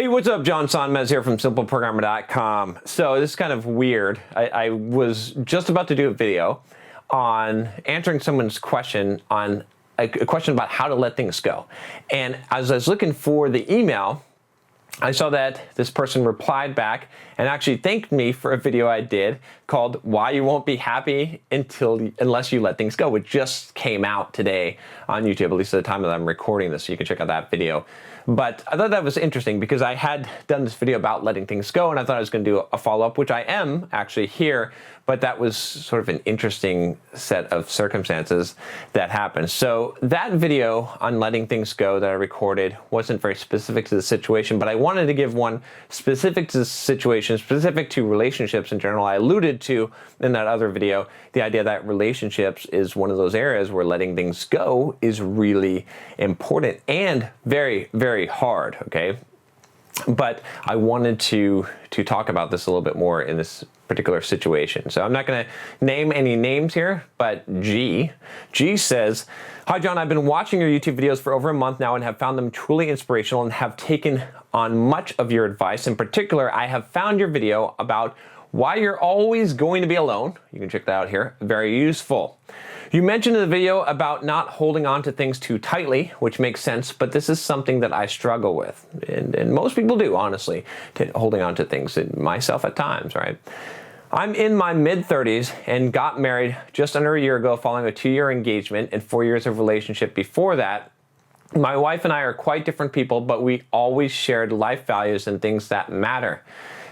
Hey, what's up? John Sonmez here from SimpleProgrammer.com. So this is kind of weird. I was just about to do a video on answering someone's question on a question about how to let things go. And as I was looking for the email, I saw that this person replied back and actually thanked me for a video I did called Why You Won't Be Happy Unless You Let Things Go, which just came out today on YouTube, at least at the time that I'm recording this, so you can check out that video. But I thought that was interesting because I had done this video about letting things go, and I thought I was going to do a follow-up, which I am actually here, but that was sort of an interesting set of circumstances that happened. So that video on letting things go that I recorded wasn't very specific to the situation, but I wanted to give one specific to the situation, specific to relationships in general. I alluded to in that other video the idea that relationships is one of those areas where letting things go is really important and very, very hard, okay? But I wanted to talk about this a little bit more in this particular situation. So I'm not going to name any names here, but G says, "Hi John, I've been watching your YouTube videos for over a month now and have found them truly inspirational and have taken on much of your advice. In particular, I have found your video about why you're always going to be alone. You can check that out here. Very useful. You mentioned in the video about not holding on to things too tightly, which makes sense, but this is something that I struggle with. And most people do, honestly, holding on to things, myself at times, right? I'm in my mid-30s and got married just under a year ago following a 2-year engagement and 4 years of relationship before that. My wife and I are quite different people, but we always shared life values and things that matter.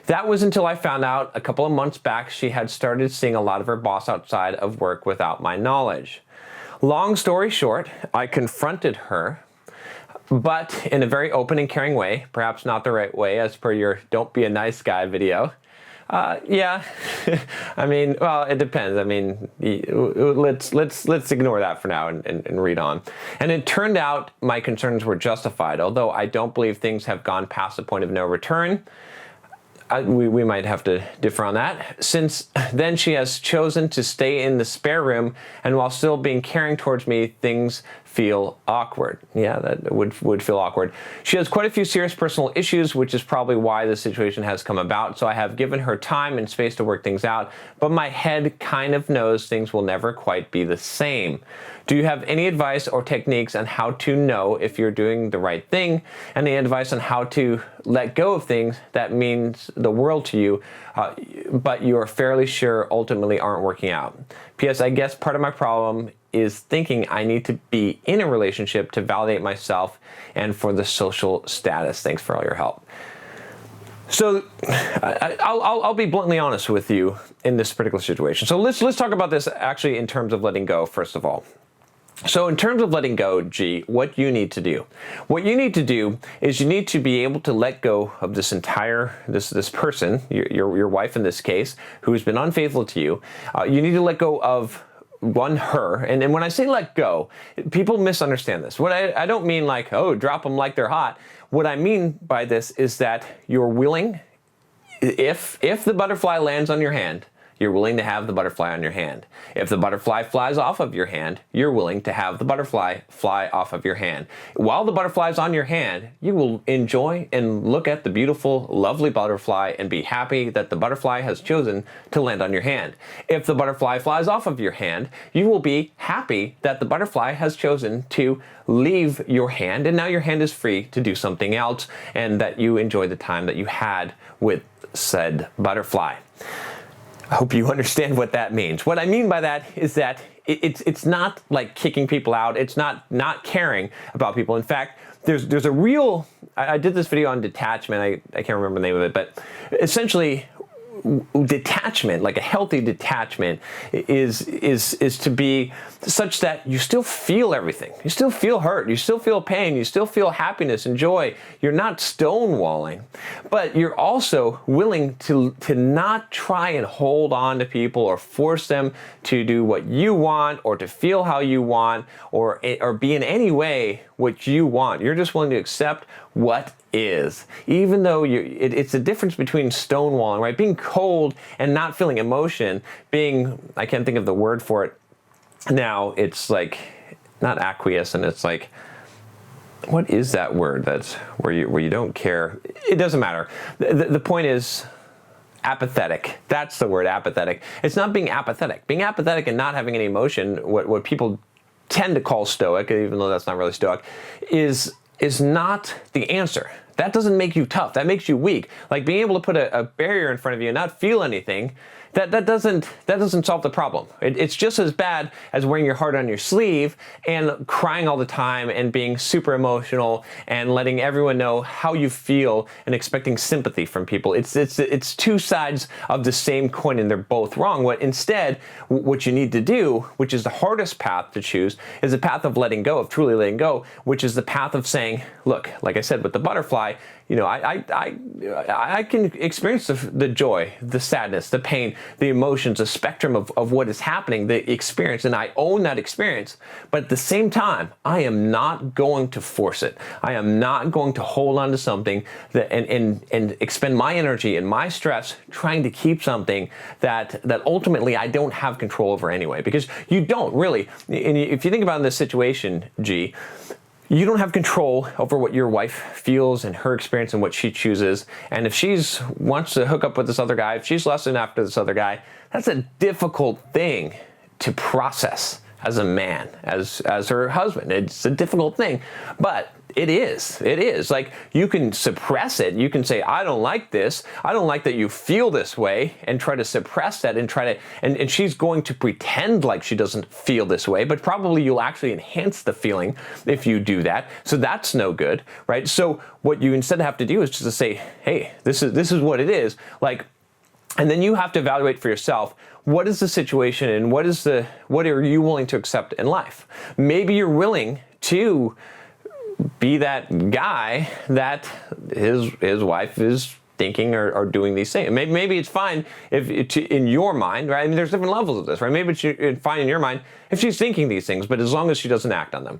That was until I found out a couple of months back she had started seeing a lot of her boss outside of work without my knowledge. Long story short, I confronted her, but in a very open and caring way, perhaps not the right way as per your "don't be a nice guy" video. Yeah, I mean, well, it depends. I mean, let's ignore that for now and read on. And it turned out my concerns were justified, although I don't believe things have gone past the point of no return. We might have to differ on that. Since then, she has chosen to stay in the spare room, and while still being caring towards me, things feel awkward. Yeah, that would feel awkward. She has quite a few serious personal issues, which is probably why the situation has come about. So I have given her time and space to work things out, but my head kind of knows things will never quite be the same. Do you have any advice or techniques on how to know if you're doing the right thing? Any advice on how to let go of things that means the world to you, but you're fairly sure ultimately aren't working out? P.S. I guess part of my problem is thinking I need to be in a relationship to validate myself and for the social status. Thanks for all your help." So I'll be bluntly honest with you in this particular situation. So let's talk about this actually in terms of letting go, first of all. So in terms of letting go, G, what you need to do. What you need to do is you need to be able to let go of this entire, this person, your wife in this case, who has been unfaithful to you. You need to let go of her. And when I say let go, people misunderstand this. What I don't mean like, oh, drop them like they're hot. What I mean by this is that you're willing, if the butterfly lands on your hand, you're willing to have the butterfly on your hand. If the butterfly flies off of your hand, you're willing to have the butterfly fly off of your hand. While the butterfly's on your hand, you will enjoy and look at the beautiful, lovely butterfly and be happy that the butterfly has chosen to land on your hand. If the butterfly flies off of your hand, you will be happy that the butterfly has chosen to leave your hand, and now your hand is free to do something else, and that you enjoy the time that you had with said butterfly. I hope you understand what that means. What I mean by that is that it's not like kicking people out. It's not caring about people. In fact, there's a real, I did this video on detachment. I can't remember the name of it, but essentially detachment, like a healthy detachment, is to be such that you still feel everything. You still feel hurt. You still feel pain. You still feel happiness and joy. You're not stonewalling, but you're also willing to not try and hold on to people or force them to do what you want or to feel how you want or be in any way what you want. You're just willing to accept what is, even though it's a difference between stonewalling, right? Being cold and not feeling emotion, I can't think of the word for it now, it's like, not acquiescent, it's like, what is that word that's where you don't care? It doesn't matter. The point is apathetic. That's the word, apathetic. It's not being apathetic. Being apathetic and not having any emotion, what people tend to call stoic, even though that's not really stoic, is not the answer. That doesn't make you tough. That makes you weak. Like being able to put a barrier in front of you and not feel anything, that doesn't solve the problem. It's just as bad as wearing your heart on your sleeve and crying all the time and being super emotional and letting everyone know how you feel and expecting sympathy from people. It's two sides of the same coin, and they're both wrong. What you need to do, which is the hardest path to choose, is the path of letting go, of truly letting go, which is the path of saying, look, like I said with the butterfly, I can experience the joy, the sadness, the pain, the emotions, the spectrum of what is happening, the experience, and I own that experience. But at the same time, I am not going to force it. I am not going to hold on to something and expend my energy and my stress trying to keep something that ultimately I don't have control over anyway. Because you don't really. And if you think about this situation, G, you don't have control over what your wife feels and her experience and what she chooses. And if she's wants to hook up with this other guy, if she's lusting after this other guy, that's a difficult thing to process as a man, as her husband. It's a difficult thing, but it is. Like, you can suppress it. You can say, I don't like this. I don't like that you feel this way, and try to suppress that and she's going to pretend like she doesn't feel this way, but probably you'll actually enhance the feeling if you do that. So that's no good, right? So what you instead have to do is just to say, hey, this is what it is. Like, and then you have to evaluate for yourself, what is the situation and what are you willing to accept in life? Maybe you're willing to be that guy that his wife is thinking or doing these things. Maybe it's fine if in your mind, right? I mean, there's different levels of this, right? Maybe it's fine in your mind if she's thinking these things, but as long as she doesn't act on them.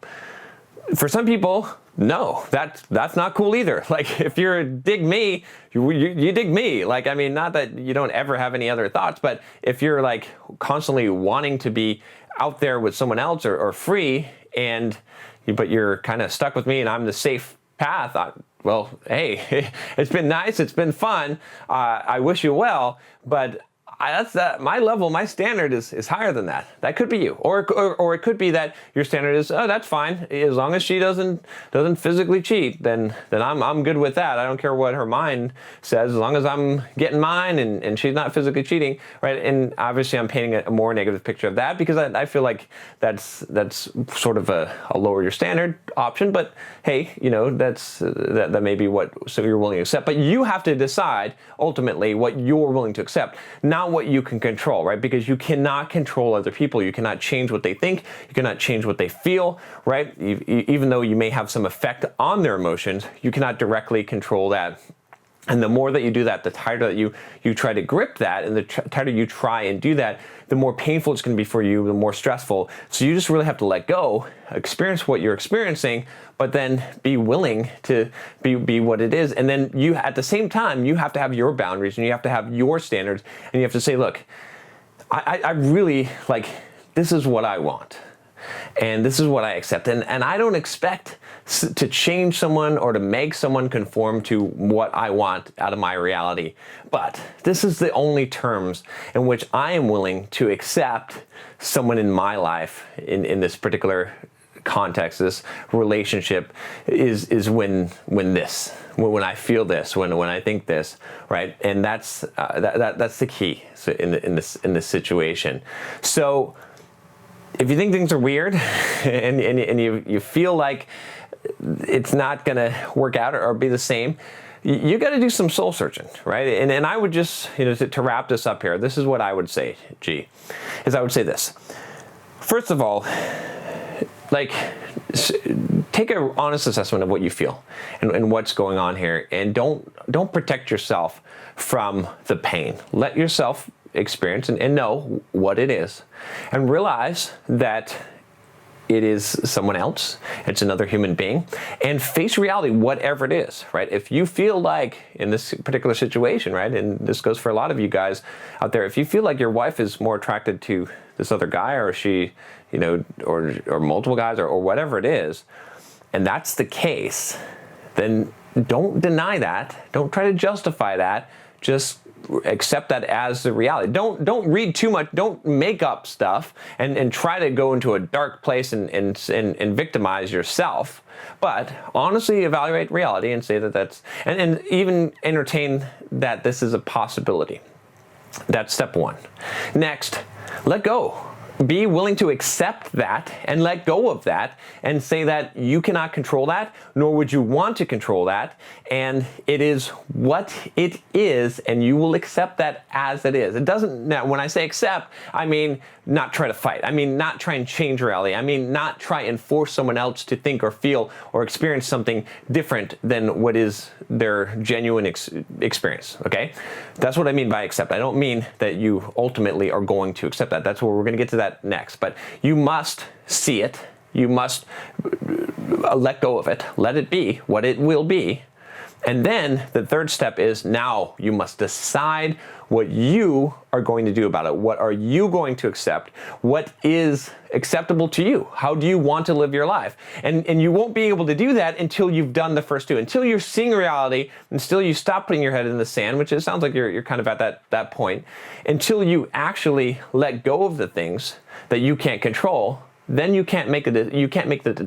For some people, no, that's not cool either. Like, if you're dig me, you dig me. Like, I mean, not that you don't ever have any other thoughts, but if you're like constantly wanting to be out there with someone else or free, but you're kind of stuck with me and I'm the safe path, well, hey, it's been nice, it's been fun. I wish you well, but my level, my standard is higher than that. That could be you, or it could be that your standard is, oh, that's fine, as long as she doesn't physically cheat, then I'm good with that. I don't care what her mind says, as long as I'm getting mine and she's not physically cheating, right? And obviously, I'm painting a more negative picture of that because I feel like that's sort of a lower your standard option. But hey, that may be so you're willing to accept. But you have to decide ultimately what you're willing to accept, not what you can control, right? Because you cannot control other people. You cannot change what they think. You cannot change what they feel, right? Even though you may have some effect on their emotions, you cannot directly control that. And the more that you do that, the tighter that you try to grip that, and the tighter you try and do that, the more painful it's going to be for you, the more stressful. So you just really have to let go, experience what you're experiencing, but then be willing to be what it is. And then you, at the same time, you have to have your boundaries and you have to have your standards, and you have to say, look, I really, like, this is what I want. And this is what I accept. And I don't expect to change someone or to make someone conform to what I want out of my reality. But this is the only terms in which I am willing to accept someone in my life in this particular context, this relationship is when I feel this, when I think this, right? And that's the key in this situation. So if you think things are weird and you feel like it's not going to work out or be the same, you got to do some soul searching, right? And I would just, to wrap this up here, this is what I would say, I would say this. First of all, like, take an honest assessment of what you feel and what's going on here, and don't protect yourself from the pain. Let yourself experience and know what it is, and realize that it is someone else, it's another human being, and face reality, whatever it is, right? If you feel like in this particular situation, right, and this goes for a lot of you guys out there, if you feel like your wife is more attracted to this other guy, or she, or multiple guys, or whatever it is, and that's the case, then don't deny that. Don't try to justify that. Just accept that as the reality. Don't read too much. Don't make up stuff and try to go into a dark place and victimize yourself. But honestly evaluate reality and say that that's, and even entertain that this is a possibility. That's step one. Next, let go. Be willing to accept that and let go of that and say that you cannot control that, nor would you want to control that. And it is what it is, and you will accept that as it is. It doesn't, now when I say accept, I mean not try to fight. I mean not try and change reality. I mean not try and force someone else to think or feel or experience something different than what is their genuine experience, okay? That's what I mean by accept. I don't mean that you ultimately are going to accept that. That's where we're going to get to that next. But you must see it. You must let go of it. Let it be what it will be. And then the third step is now you must decide what you are going to do about it. What are you going to accept? What is acceptable to you? How do you want to live your life? And you won't be able to do that until you've done the first two, until you're seeing reality, until you stop putting your head in the sand, which it sounds like you're kind of at that point, until you actually let go of the things that you can't control. Then you can't make the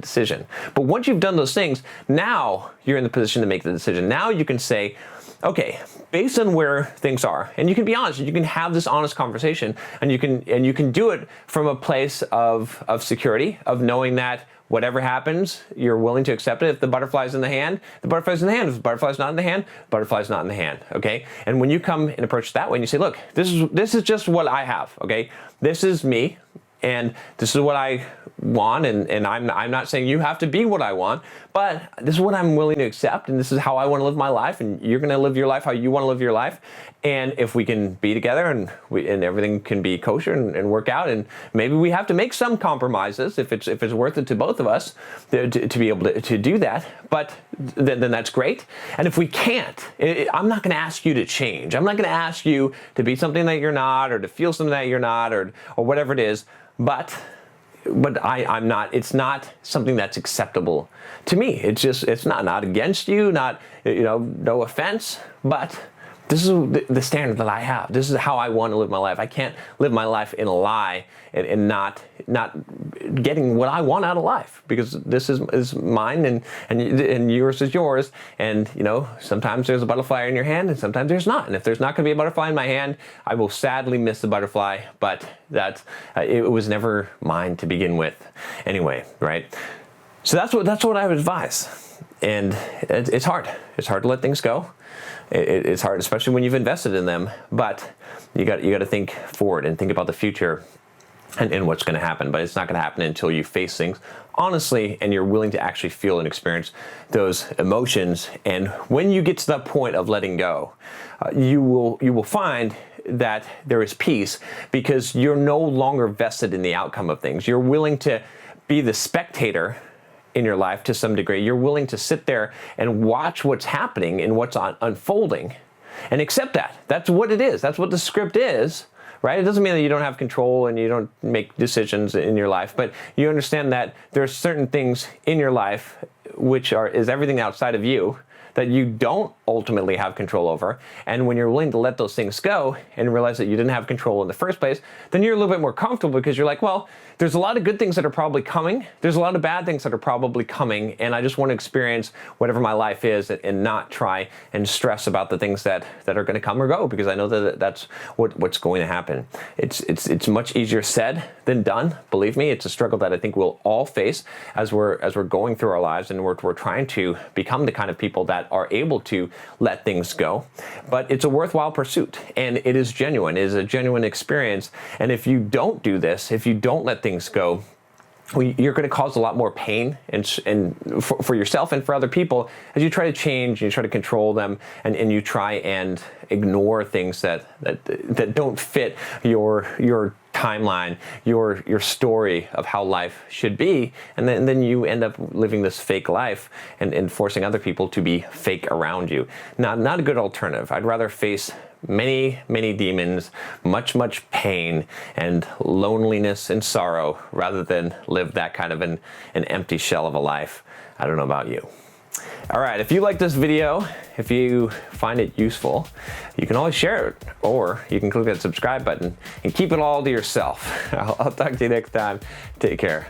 decision. But once you've done those things, now you're in the position to make the decision. Now you can say, okay, based on where things are, and you can be honest, you can have this honest conversation, and you can do it from a place of security, of knowing that whatever happens, you're willing to accept it. If the butterfly's in the hand, the butterfly's in the hand. If the butterfly's not in the hand, the butterfly's not in the hand, okay? And when you come and approach that way and you say, look, this is just what I have, okay? This is me. And this is what I want, and I'm not saying you have to be what I want, but this is what I'm willing to accept, and this is how I want to live my life, and you're going to live your life how you want to live your life. And if we can be together and everything can be kosher and work out, and maybe we have to make some compromises if it's worth it to both of us to be able to do that, but then that's great. And if we can't, I'm not going to ask you to change. I'm not going to ask you to be something that you're not, or to feel something that you're not, or whatever it is. But I'm not, it's not something that's acceptable to me. It's not against you, not, no offense, but this is the standard that I have. This is how I want to live my life. I can't live my life in a lie and not getting what I want out of life, because this is mine and yours is yours. And sometimes there's a butterfly in your hand and sometimes there's not. And if there's not going to be a butterfly in my hand, I will sadly miss the butterfly. But it was never mine to begin with, anyway, right? So that's what I would advise. And it's hard. It's hard to let things go. It's hard, especially when you've invested in them. But you got to think forward and think about the future and what's going to happen. But it's not going to happen until you face things honestly and you're willing to actually feel and experience those emotions. And when you get to that point of letting go, you will find that there is peace, because you're no longer vested in the outcome of things. You're willing to be the spectator in your life to some degree. You're willing to sit there and watch what's happening and what's unfolding and accept that. That's what it is. That's what the script is, right? It doesn't mean that you don't have control and you don't make decisions in your life, but you understand that there are certain things in your life which is everything outside of you that you don't ultimately have control over. And when you're willing to let those things go and realize that you didn't have control in the first place, then you're a little bit more comfortable, because you're like, well, there's a lot of good things that are probably coming. There's a lot of bad things that are probably coming. And I just want to experience whatever my life is and not try and stress about the things that are going to come or go, because I know that that's what's going to happen. It's much easier said than done. Believe me, it's a struggle that I think we'll all face as we're going through our lives, and we're trying to become the kind of people that are able to let things go. But it's a worthwhile pursuit, and it is genuine. It is a genuine experience. And if you don't do this, if you don't let things go, you're going to cause a lot more pain and for yourself and for other people as you try to change and you try to control them and you try and ignore things that don't fit your timeline, your story of how life should be, and then you end up living this fake life and forcing other people to be fake around you. Not a good alternative. I'd rather face many demons, much pain and loneliness and sorrow rather than live that kind of an empty shell of a life. I don't know about you. All right, if you like this video, if you find it useful, you can always share it, or you can click that subscribe button and keep it all to yourself. I'll talk to you next time. Take care.